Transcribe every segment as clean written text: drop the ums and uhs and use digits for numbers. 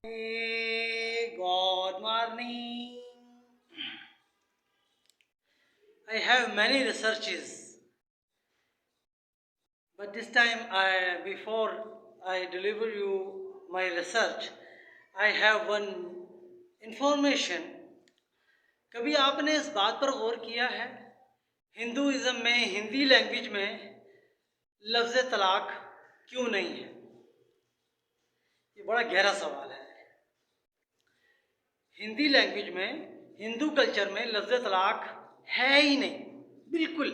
Good morning. I have many researches, but this time before I deliver you my research, I have one information. کبھی آپ نے اس بات پر غور کیا ہے ہندوازم میں ہندی لینگویج میں لفظ طلاق کیوں نہیں ہے؟ یہ بڑا گہرا سوال ہے۔ ہندی لینگویج میں ہندو کلچر میں لفظ طلاق ہے ہی نہیں، بالکل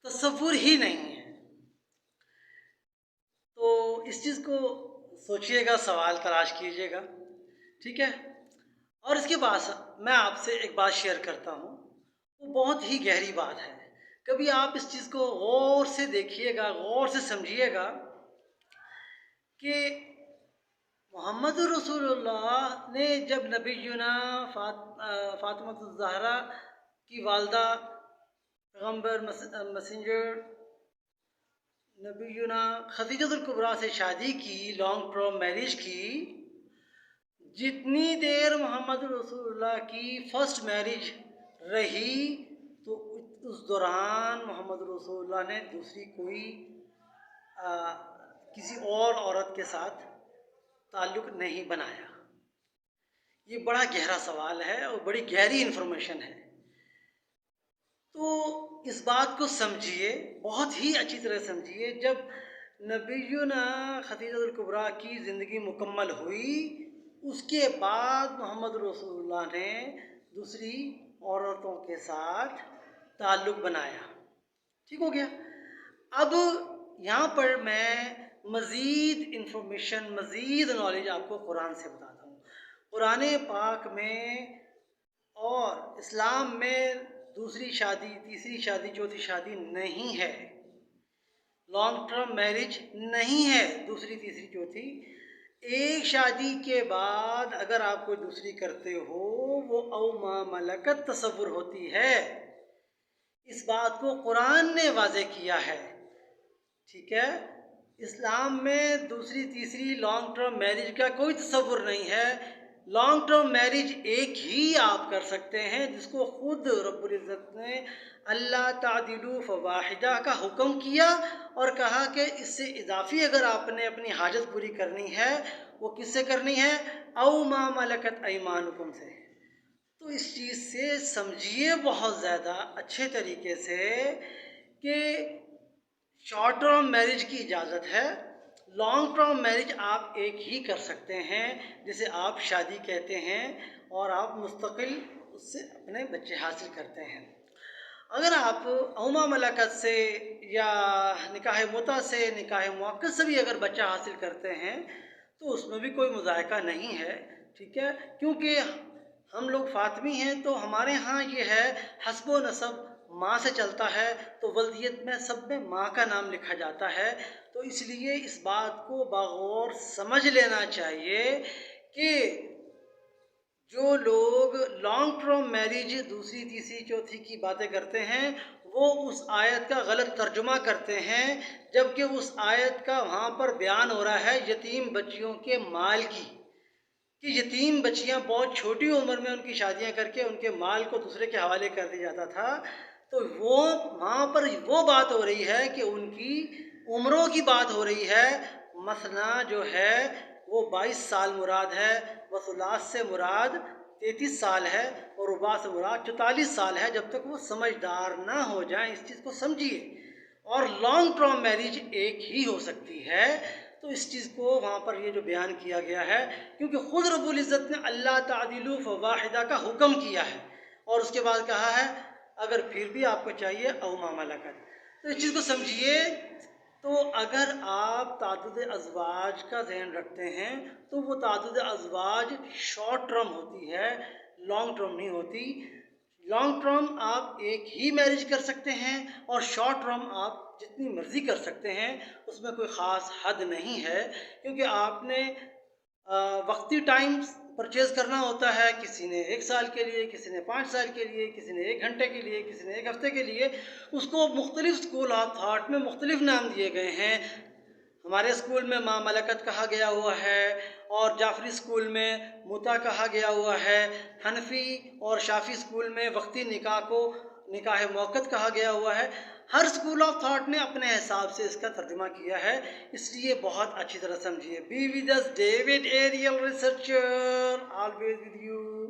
تصور ہی نہیں ہے۔ تو اس چیز کو سوچئے گا، سوال تلاش کیجئے گا، ٹھیک ہے؟ اور اس کے بعد میں آپ سے ایک بات شیئر کرتا ہوں، وہ بہت ہی گہری بات ہے۔ کبھی آپ اس چیز کو غور سے دیکھیے گا، غور سے سمجھیے گا کہ محمد رسول اللہ نے جب نبینا فاطمہ الزہرا کی والدہ پیغمبر مسنجر نبینا خدیجہ الکبریٰ سے شادی کی، لانگ ٹرم میرج کی، جتنی دیر محمد رسول اللہ کی فرسٹ میرج رہی تو اس دوران محمد رسول اللہ نے دوسری کوئی کسی اور عورت کے ساتھ تعلق نہیں بنایا۔ یہ بڑا گہرا سوال ہے اور بڑی گہری انفارمیشن ہے۔ تو اس بات کو سمجھیے، بہت ہی اچھی طرح سمجھیے۔ جب نبینا خدیجہ الکبریٰ کی زندگی مکمل ہوئی، اس کے بعد محمد رسول اللہ نے دوسری عورتوں کے ساتھ تعلق بنایا۔ ٹھیک ہو گیا؟ اب یہاں پر میں مزید انفارمیشن، مزید نالج آپ کو قرآن سے بتاتا ہوں۔ قرآن پاک میں اور اسلام میں دوسری شادی، تیسری شادی، چوتھی شادی نہیں ہے، لانگ ٹرم میرج نہیں ہے، دوسری، تیسری، چوتھی۔ ایک شادی کے بعد اگر آپ کوئی دوسری کرتے ہو، وہ او ما ملکت تصور ہوتی ہے۔ اس بات کو قرآن نے واضح کیا ہے، ٹھیک ہے؟ اسلام میں دوسری، تیسری، لانگ ٹرم میرج کا کوئی تصور نہیں ہے۔ لانگ ٹرم میرج ایک ہی آپ کر سکتے ہیں، جس کو خود رب العزت نے اللہ تعدلوا فواحدہ کا حکم کیا اور کہا کہ اس سے اضافی اگر آپ نے اپنی حاجت پوری کرنی ہے، وہ کس سے کرنی ہے؟ او ما ملکت ایمانکم سے۔ تو اس چیز سے سمجھیے بہت زیادہ اچھے طریقے سے کہ شارٹ ٹرم میرج کی اجازت ہے، لانگ ٹرم میرج آپ ایک ہی کر سکتے ہیں، جسے آپ شادی کہتے ہیں، اور آپ مستقل اس سے اپنے بچے حاصل کرتے ہیں۔ اگر آپ اوما ملکت سے یا نکاح متع سے، نکاح موقت سے بھی اگر بچہ حاصل کرتے ہیں تو اس میں بھی کوئی مذائقہ نہیں ہے، ٹھیک ہے؟ کیونکہ ہم لوگ فاطمی ہیں تو ہمارے ہاں یہ ہے حسب و نسب ماں سے چلتا ہے، تو ولدیت میں سب میں ماں کا نام لکھا جاتا ہے۔ تو اس لیے اس بات کو بغور سمجھ لینا چاہیے کہ جو لوگ لانگ ٹرم میرج دوسری، تیسری، چوتھی کی باتیں کرتے ہیں، وہ اس آیت کا غلط ترجمہ کرتے ہیں، جبکہ اس آیت کا وہاں پر بیان ہو رہا ہے یتیم بچیوں کے مال کی، کہ یتیم بچیاں بہت چھوٹی عمر میں ان کی شادیاں کر کے ان کے مال کو دوسرے کے حوالے کر دیا جاتا تھا۔ تو وہ وہاں پر وہ بات ہو رہی ہے کہ ان کی عمروں کی بات ہو رہی ہے۔ مثنا جو ہے وہ 22 سال مراد ہے، وثلاث سے مراد 33 سال ہے، اور رباع سے مراد 44 سال ہے، جب تک وہ سمجھدار نہ ہو جائیں۔ اس چیز کو سمجھیے۔ اور لانگ ٹرم میرج ایک ہی ہو سکتی ہے۔ تو اس چیز کو وہاں پر یہ جو بیان کیا گیا ہے، کیونکہ خود رب العزت نے اللہ تعدلوا فواحدہ کا حکم کیا ہے، اور اس کے بعد کہا ہے اگر پھر بھی آپ کو چاہیے او ما ملکت۔ تو اس چیز کو سمجھیے۔ تو اگر آپ تعدد ازواج کا ذہن رکھتے ہیں تو وہ تعدد ازواج شارٹ ٹرم ہوتی ہے، لانگ ٹرم نہیں ہوتی۔ لانگ ٹرم آپ ایک ہی میرج کر سکتے ہیں، اور شارٹ ٹرم آپ جتنی مرضی کر سکتے ہیں، اس میں کوئی خاص حد نہیں ہے، کیونکہ آپ نے وقتی ٹائم پرچیز کرنا ہوتا ہے، کسی نے 1 سال کے لیے، کسی نے 5 سال کے لیے، کسی نے 1 گھنٹے کے لیے، کسی نے 1 ہفتے کے لیے۔ اس کو مختلف اسکول آف تھاٹ میں مختلف نام دیے گئے ہیں۔ ہمارے اسکول میں ما ملکت کہا گیا ہوا ہے، اور جعفری اسکول میں متع کہا گیا ہوا ہے، حنفی اور شافی اسکول میں وقتی نکاح کو نکاح موقت کہا گیا ہوا ہے۔ ہر اسکول آف تھاٹ نے اپنے حساب سے اس کا ترجمہ کیا ہے، اس لیے بہت اچھی طرح سمجھیے۔ Be with us David Ariel researcher, always with you.